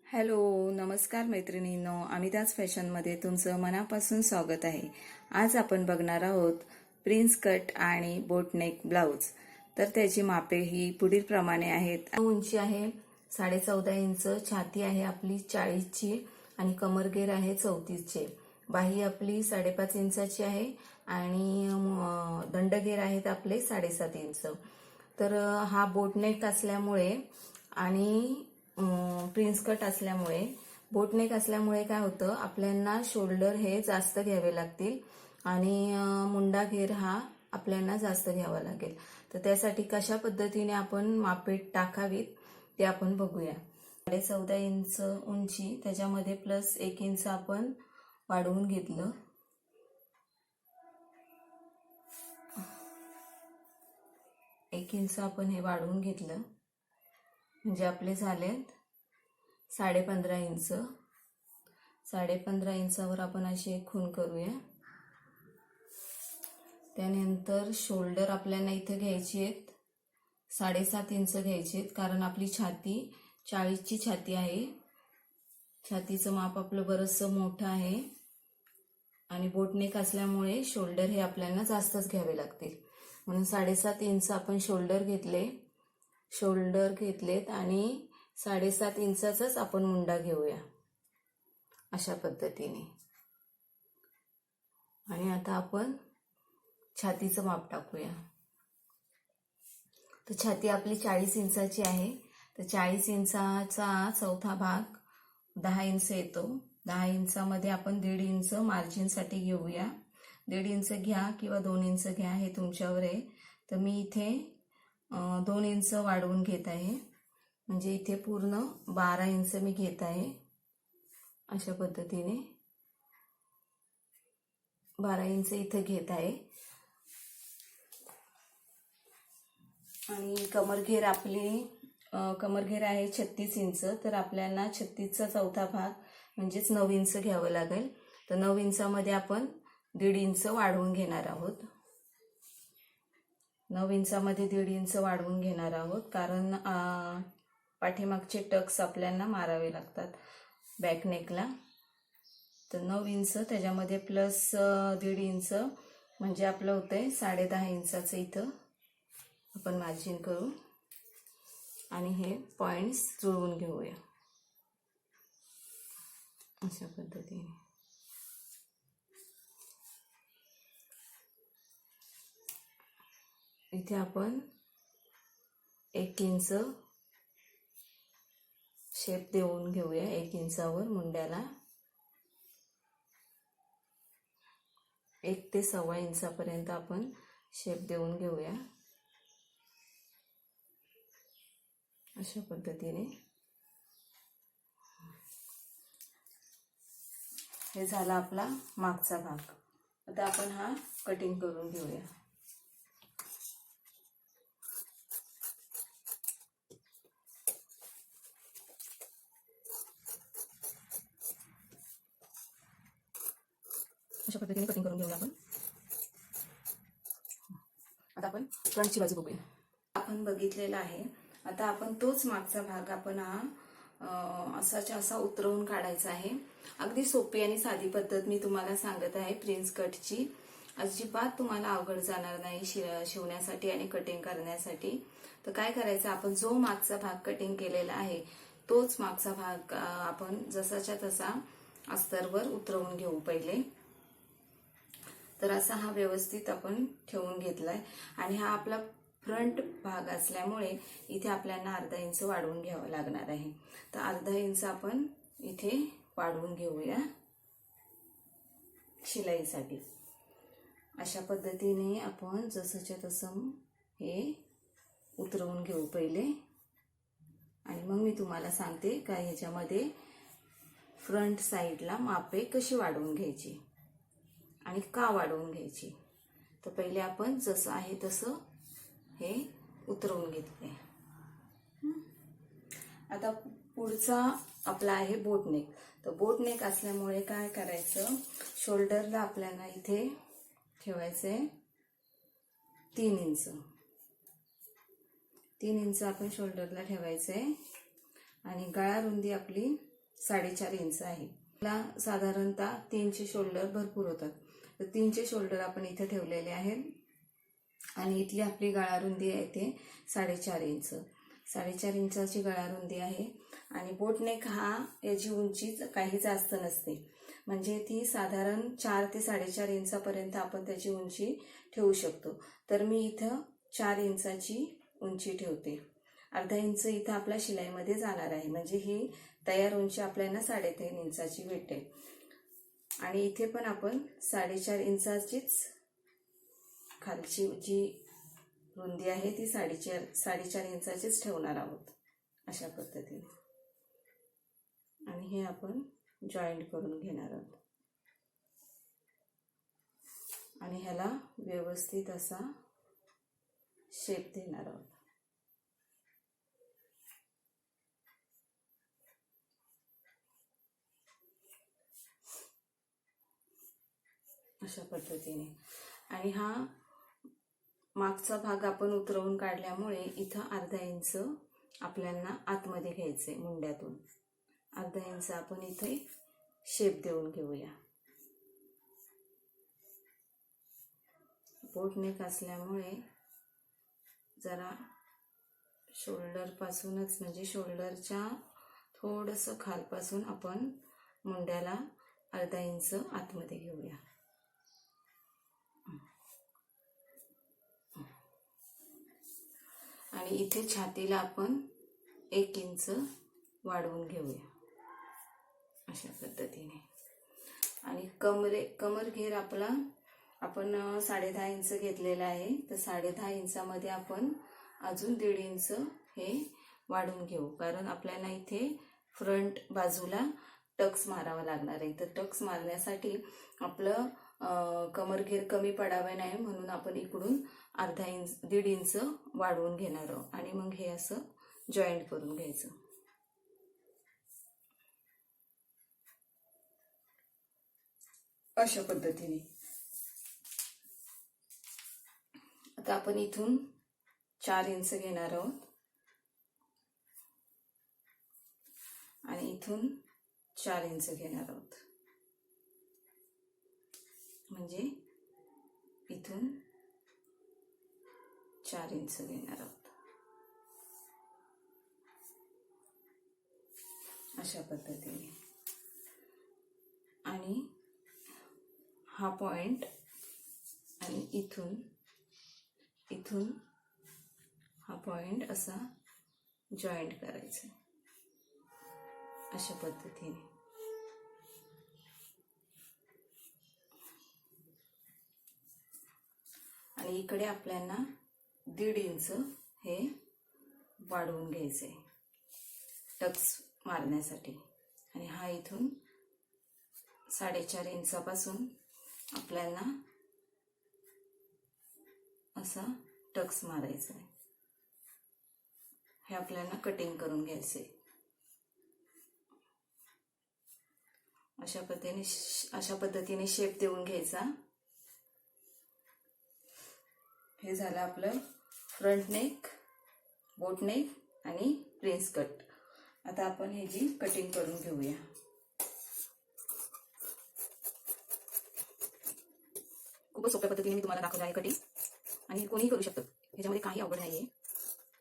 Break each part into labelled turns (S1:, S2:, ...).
S1: Hello, नमस्कार मैत्रिणींनो, अमिताज फॅशनमध्ये तुमचं मनापासून स्वागत आहे. आज आपण बघणार आहोत प्रिन्स कट आणि बोटनेक ब्लाउज. तर त्याची मापे ही पुढील प्रमाणे आहेत. उंची आहे 14.5 इंच, छाती आहे आपली 40ची आणि कमरघेर आहे 34चे. बाही आपली 5.5 इंचाची आहे आणि दंडघेर आहेत आपले 7.5 इंच. तर हा बोटनेक असल्यामुळे आणि प्रिन्स कट असल्यामुळे, बोटनेक असल्यामुळे काय होतं, आपल्याला शोल्डर हे जास्त घ्यावे लागतील आणि मुंडा घेर हा आपल्याला जास्त घ्यावा लागेल. तर त्यासाठी कशा पद्धतीने आपण मापे टाकावीत ते आपण बघूया. 14.5 इंच उंची, त्याच्यामध्ये प्लस 1 इंच आपण वाढवून घेतलं. एक इंच आपण हे वाढवून घेतलं म्हणजे आपले झालेत 15.5 इंच. 15.5 इंचावर आपण अशी एक खूण करूया. त्यानंतर शोल्डर आपल्याला इथे घ्यायची आहेत 7.5 इंच घ्यायची आहेत, कारण आपली छाती 40ची छाती आहे. छातीचं माप आपलं बरंचसं मोठं आहे आणि बोटनेक असल्यामुळे शोल्डर हे आपल्याला जास्तच घ्यावे लागतील. म्हणून 7.5 इंच आपण शोल्डर घेतलेत आणि 7.5 इंचाचाच आपण मुंडा घेऊया अशा पद्धतीने. आणि आता आपण छातीचं माप टाकूया. तर छाती आपली 40 इंचाची आहे. तर 40 इंचाचा चौथा भाग 10 इंच येतो. 10 इंचामध्ये आपण 1.5 इंच मार्जिनसाठी घेऊया. 1.5 इंच घ्या किंवा 2 इंच घ्या, हे तुमच्यावर आहे. तर मी इथे 2 इंच वाढवून घेत आहे, म्हणजे इथे पूर्ण 12 इंच मी घेत आहे. अशा पद्धतीने 12 इंच इथे घेत आहे. आणि कमरघेर आहे 36 इंच. तर आपल्याला 36चा चौथा भाग म्हणजेच 9 इंच घ्यावं लागेल. तर 9 इंचामध्ये आपण 1.5 इंच वाढवून घेणार आहोत. 9 इंचामध्ये 1.5 इंच वाढवून घेणार आहोत, कारण पाठीमागचे टक्स आपल्याला मारावे लागतात बॅक नेकला. तर 9 इंच, त्याच्यामध्ये प्लस 1.5 इंच म्हणजे आपलं होतंय 10.5 इंचाचं इथं आपण मार्जिन करू आणि हे पॉइंट्स जुळवून घेऊया अशा पद्धतीने. इथे आपण 1 इंच शेप देऊन घेऊया. 1 इंचावर मुंड्याला 1 ते 1.25 इंचापर्यंत आपण शेप देऊन घेऊया अशा पद्धतीने. हे झाला आपला मागचा भाग. आता आपण हा कटिंग करून घेऊया. अशा पद्धतीने कटिंग करून घेऊया आपण. आता आपण फ्रंटची बाजू बघूया. आपण बघितलेला आहे. आता आपण तोच मागचा भाग आपण हा असाच्या असा उतरवून काढायचा आहे. अगदी सोपी आणि साधी पद्धत मी तुम्हाला सांगत आहे प्रिन्स कटची. अजिबात तुम्हाला अवघड जाणार नाही शिवण्यासाठी आणि कटिंग करण्यासाठी. तर काय करायचं, आपण जो मागचा भाग कटिंग केलेला आहे तोच मागचा भाग आपण जसाच्या तसा अस्तरवर उतरवून घेऊ पहिले. तर असा हा व्यवस्थित आपण ठेवून घेतलाय आणि हा आपला फ्रंट भाग असल्यामुळे इथे आपल्याला अर्धा इंच वाढवून घ्यावं लागणार आहे. तर अर्धा इंच आपण इथे वाढवून घेऊया शिलाईसाठी. अशा पद्धतीने आपण जसंच्या तसं हे उतरवून घेऊ पहिले आणि मग मी तुम्हाला सांगते का ह्याच्यामध्ये फ्रंट साईडला मापे कशी वाढवून घ्यायची आणि का वाढवून घ्यायची. तर पहिले आपण जसं आहे तसं हे उतरवून घेतले. आता पुढचा आपला आहे बोटनेक. तर बोटनेक असल्यामुळे काय करायचं, शोल्डरला आपल्याला इथे ठेवायचंय 3 इंच. 3 इंच आपण शोल्डरला ठेवायचंय आणि गळा रुंदी आपली 4.5 इंच आहे. मला साधारणतः 3चे शोल्डर भरपूर होतात, तर 3चे शोल्डर आपण इथे ठेवलेले आहेत. आणि इथली आपली गळारुंदी आहे ते 4.5 इंच. 4.5 इंचाची गळारुंदी आहे. आणि बोटनेक हा याची उंची काही जास्त नसते, म्हणजे ती साधारण 4 ते 4.5 इंचापर्यंत आपण त्याची उंची ठेवू शकतो. तर मी इथं 4 इंचाची उंची ठेवते. अर्धा इंच इथं आपल्या शिलाईमध्ये जाणार आहे, म्हणजे ही तयार उंची आपल्याला 3.5 इंचाची भेटेल. आणि इथे पण आपण 4.5 इंचाचीच खालची जी रुंदी आहे ती 4.5 इंचाचीच ठेवणार आहोत अशा पद्धतीने. आणि हे आपण जॉईंट करून घेणार आहोत आणि ह्याला व्यवस्थित असा शेप देणार आहोत. अशा पद्धतीने. आणि हा मागचा भाग आपण उतरवून काढल्यामुळे इथं अर्धा इंच आपल्याला आतमध्ये घ्यायचंय. मुंड्यातून अर्धा इंच आपण इथे शेप देऊन घेऊया. बोटनेक असल्यामुळे जरा शोल्डर पासूनच, म्हणजे शोल्डरच्या थोडंसं खालपासून आपण मुंड्याला अर्धा इंच आतमध्ये घेऊया. आणि इथे छातीला आपण 1 इंच वाढवून घेऊया अशा पद्धतीने. आणि कमर घेर आपला आपण 10.5 इंच घेतलेला आहे, तर 10.5 इंचामध्ये आपण अजून 1.5 इंच हे वाढवून घेऊ, कारण आपल्याला इथे फ्रंट बाजूला टक्स मारावा लागणार आहे. तर टक्स मारण्यासाठी आपलं कमरघेर कमी पडावे नाही म्हणून आपण इकडून 1.5 इंच वाढवून घेणार आहोत. आणि मग हे असं जॉईंट करून घ्यायचं अशा पद्धतीने. आता आपण इथून 4 इंच घेणार आहोत आणि इथून 4 इंच घेणार आहोत, म्हणजे इथून 4 इंच घेणार आहोत अशा पद्धतीने. आणि हा पॉइंट आणि इथून हा पॉइंट असा जॉईंट करायचा अशा पद्धतीने. आणि इकडे आपल्याला 1.5 इंच हे वाढवून घ्यायचे टक्स मारण्यासाठी. आणि हा इथून 4.5 इंचापासून आपल्याला असा टक्स मारायचा आहे. हे आपल्याला कटिंग करून घ्यायचे अशा पद्धतीने शेप देऊन घ्यायचा. हे झालं आपलं फ्रंट नेक, बोट नेक आणि प्रिन्स कट. आता आपण हे जी कटिंग करून घेऊया. खूपच सोप्या पद्धतीने मी तुम्हाला दाखवलं आहे कटिंग, आणि कोणीही करू शकतं. ह्याच्यामध्ये काही अवघड नाहीये.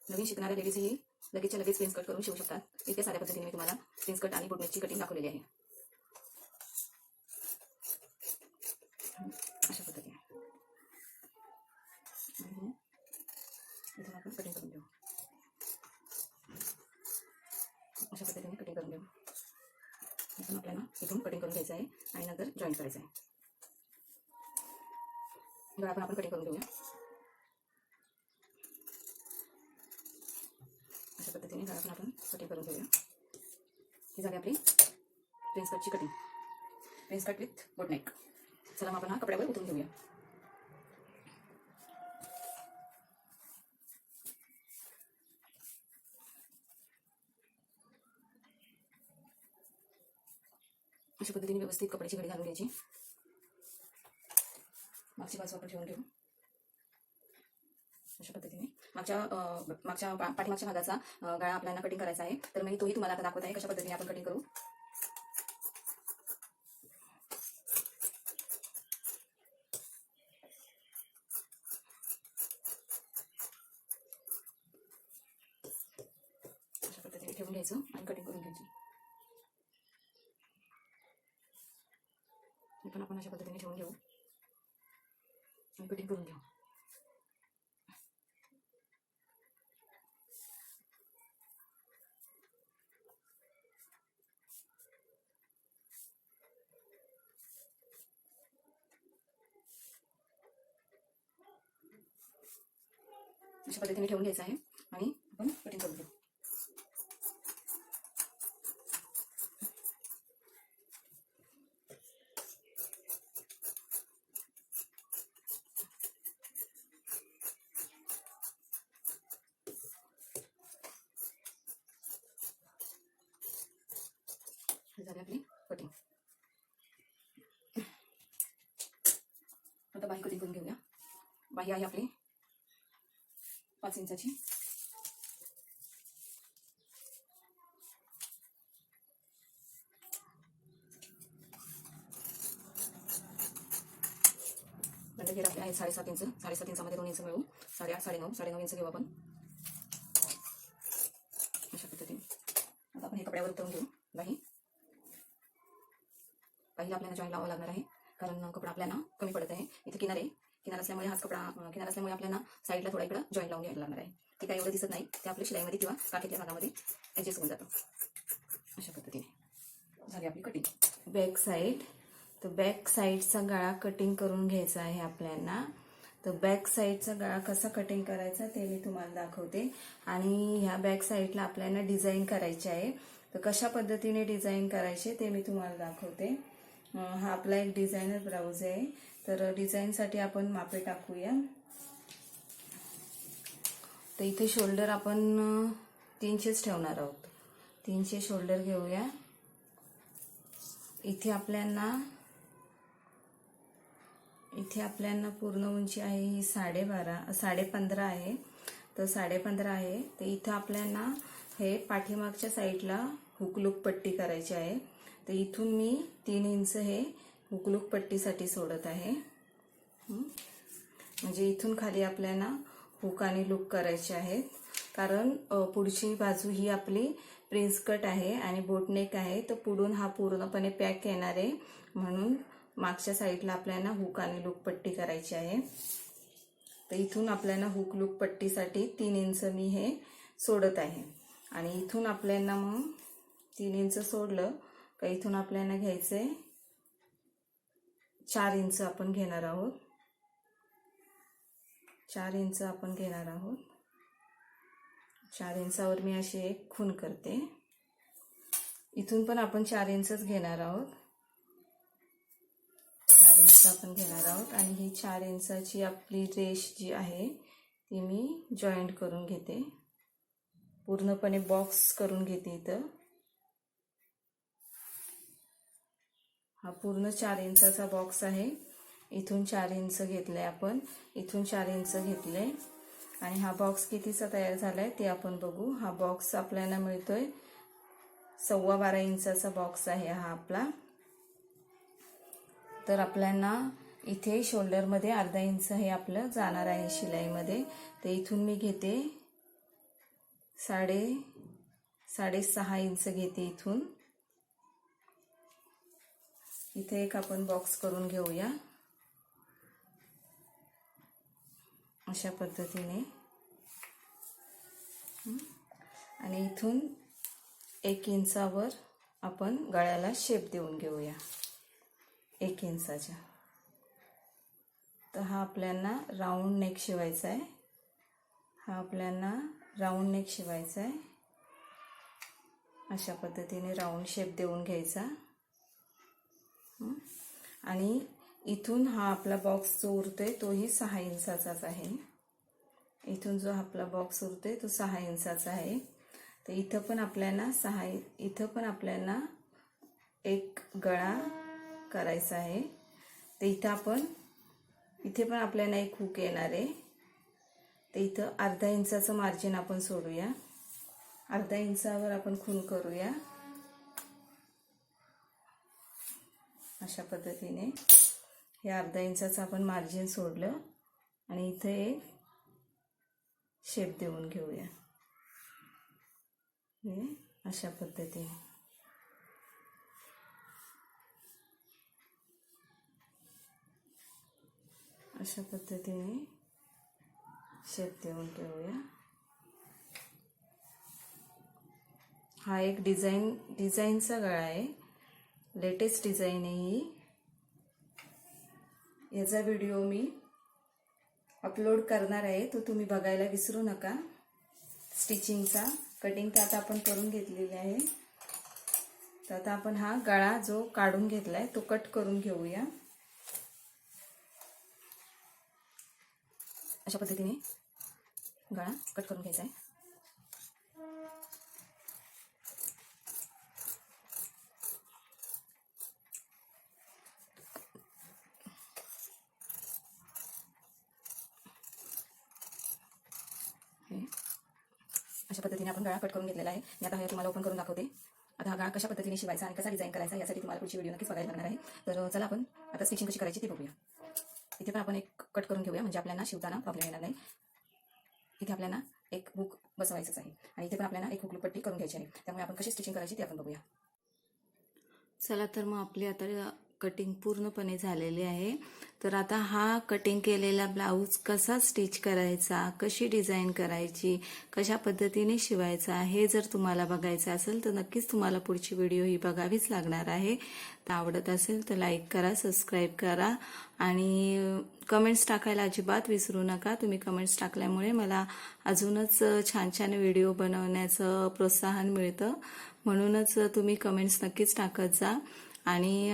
S1: नवीन शिकणाऱ्या लेडीजही लगेचच्या लगेच प्रिन्स कट करून शिवू शकतात. इतक्या साध्या पद्धतीने मी तुम्हाला प्रिन्स कट आणि बोटनेकची कटिंग दाखवलेली आहे अशा पद्धतीने. इथून आपण कटिंग करून घेऊ अशा पद्धतीने कटिंग करून घेऊ. इथून आपल्याला इथून कटिंग करून घ्यायचं आहे आणि नंतर जॉईंट करायचं आहे. गळा पण आपण कटिंग करून घेऊया अशा पद्धतीने. गळा पण आपण कटिंग करून घेऊया. ही झाली आपली प्रिन्स कटची cutting, prince cut with boatneck. चला मग आपण हा कपड्यावर उतरून घेऊया. अशा पद्धतीने व्यवस्थित कपड्याची घडी घालून घ्यायची. मागची बाजू आपण ठेवून घेऊ अशा पद्धतीने. पाठीमागच्या भागाचा गळा आपल्याला कटिंग करायचा आहे, तर मी तोही तुम्हाला आता दाखवत आहे कशा पद्धतीने आपण कटिंग करू. घ्यायचं आणि कटिंग करून घ्यायची. हे पण आपण अशा पद्धतीने ठेवून घेऊ आणि कटिंग करून घेऊ. अशा पद्धतीने ठेवून घ्यायचं आहे आणि आपण कटिंग करून घेऊ. झाली आपली कटिंग. आता बाही कटिंग करून घेऊया. बाही आहे आपली 5 इंचाची. नंतर घेर आपले आहे 7.5 इंच. 7.5 इंचामध्ये 2 इंच मिळू 8.5 9.5 इंच घेऊ आपण अशा पद्धतीने. आता आपण हे कपड्यावर उतरवून घेऊ. बाहीला आपल्याला जॉईन लावावं लागणार आहे कारण कपडा आपल्याला कमी पडत आहे. इथे किनार असल्यामुळे हाच कपडा किनार असल्यामुळे आपल्याला साईडला थोडा इकडं जॉईन लावून घ्यायला लागणार आहे. ते काही एवढं दिसत नाही, ते आपल्या शिलाईमध्ये किंवा काखेच्या भागामध्ये ॲडजस्ट होऊन जातं. अशा पद्धतीने झाली आपली कटिंग. बॅक साईड, तर बॅक साईडचा गळा कटिंग करून घ्यायचा आहे आपल्याला. तर बॅक साईडचा गळा कसा कटिंग करायचा ते मी तुम्हाला दाखवते. आणि ह्या बॅक साईडला आपल्याला डिझाईन करायची आहे. तर कशा पद्धतीने डिझाईन करायचे ते मी तुम्हाला दाखवते. हा आपला एक डिझायनर ब्लाऊज आहे. तर डिझाईनसाठी आपण मापे टाकूया. तर इथे शोल्डर आपण 300 ठेवणार आहोत. 300 शोल्डर घेऊया. इथे आपल्याला पूर्ण उंची आहे ही 15.5 आहे. तर 15.5 आहे. तर इथं आपल्याला हे पाठीमागच्या साईडला हुकलूक पट्टी करायची आहे. तर इथून मी 3 इंच हे हुकलूक पट्टीसाठी सोडत आहे. म्हणजे इथून खाली आपल्याला हुक आणि लूक करायचे आहेत. कारण पुढची बाजू ही आपली प्रिन्स कट आहे आणि बोटनेक आहे. तर पुढून हा पूर्णपणे पॅक येणार आहे म्हणून मागच्या साईडला आपल्याला हुक आणि लूक पट्टी करायची आहे. तर इथून आपल्याला हुक लूक पट्टीसाठी 3 इंच मी हे सोडत आहे. आणि इथून आपल्याला मग 3 इंच सोडलं का इथून आपल्याला घ्यायचंय 4 इंच आपण घेणार आहोत. 4 इंच आपण घेणार आहोत. 4 इंचावर मी अशी एक खूण करते. इथून पण आपण 4 इंचच घेणार आहोत. 4 इंच आपण घेणार आहोत आणि ही 4 इंचाची आपली रेष जी आहे ती मी जॉईंट करून घेते. पूर्णपणे बॉक्स करून घेते. इथं हा पूर्ण 4 इंचाचा बॉक्स आहे. इथून 4 इंच घेतले आपण. इथून 4 इंच घेतले आणि हा बॉक्स कितीचा तयार झालाय ते आपण बघू. हा बॉक्स आपल्याला मिळतोय 12.25 इंचाचा बॉक्स आहे हा आपला. तर आपल्याला इथे शोल्डरमध्ये अर्धा इंच हे आपलं जाणार आहे शिलाईमध्ये. तर इथून मी घेते 6.5 इंच घेते. इथून इथे एक आपण बॉक्स करून घेऊया अशा पद्धतीने. आणि इथून 1 इंचावर आपण गळ्याला शेप देऊन घेऊया 1 इंचाच्या. तर हा आपल्याला राऊंड नेक शिवायचा आहे. अशा पद्धतीने राऊंड शेप देऊन घ्यायचा. आणि इथून हा आपला बॉक्स जो उरतोय तोही 6 इंचाचाच आहे. इथून जो आपला बॉक्स उरतोय तो 6 इंचाचा आहे. तर इथं पण आपल्याला एक गळा करायचा आहे. तर इथे पण आपल्याला एक हुक येणार आहे. तर इथं अर्धा इंचाचं मार्जिन आपण सोडूया. अर्धा इंचावर आपण खूण करूया अशा पद्धतीने. हे अर्धा इंचाचं आपण मार्जिन सोडलं आणि इथे एक शेप देऊन घेऊया. अशा पद्धतीने शेप देऊन ठेवूया. हा एक डिझाईनचा गळा आहे, लेटेस्ट डिझाईन आहे ही. याचा व्हिडिओ मी अपलोड करणार आहे, तो तुम्ही बघायला विसरू नका. स्टिचिंगचा कटिंग तर आता आपण करून घेतलेली आहे. तर आता आपण हा गळा जो काढून घेतलाय तो कट करून घेऊया. अशा पद्धतीने गळा कट करून घ्यायचा आहे. अशा पद्धतीने आपण गळा कट करून घेतलेला आहे. मी आता हे तुम्हाला ओपन करून दाखवते. आता हा गळा कशा पद्धतीने शिवायचा आणि कसा डिझाईन करायचा यासाठी तुम्हाला पुढची व्हिडिओ नक्कीच बघायला लागणार आहे. तर चला आपण आता स्टिचिंग कशी करायची ते बघूया. इथे पण आपण एक कट करून घेऊया, म्हणजे आपल्याला शिवताना प्रॉब्लेम येणार नाही. इथे आपल्याला एक हुक बसवायचंच आहे आणि इथे पण आपल्याला एक हुक पट्टी करून घ्यायची आहे. त्यामुळे आपण कशी स्टिचिंग करायची ते आपण बघूया. चला तर मग आपली आता कटिंग पूर्णपणे झालेली आहे. तर आता हा कटिंग केलेला ब्लाऊज कसा स्टिच करायचा, कशी डिझाईन करायची, कशा पद्धतीने शिवायचा हे जर तुम्हाला बघायचं असेल तर नक्कीच तुम्हाला पुढची व्हिडिओ ही बघावीच लागणार आहे. तर आवडत असेल तर लाईक करा, सबस्क्राईब करा आणि कमेंट्स टाकायला अजिबात विसरू नका. तुम्ही कमेंट्स टाकल्यामुळे मला अजूनच छान छान व्हिडिओ बनवण्याचं प्रोत्साहन मिळतं. म्हणूनच तुम्ही कमेंट्स नक्कीच टाकत जा. आणि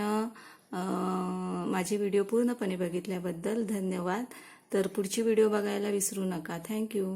S1: माझी व्हिडिओ पूर्णपणे बघितल्याबद्दल धन्यवाद. तर पुढची व्हिडिओ बघायला विसरू नका. थँक्यू.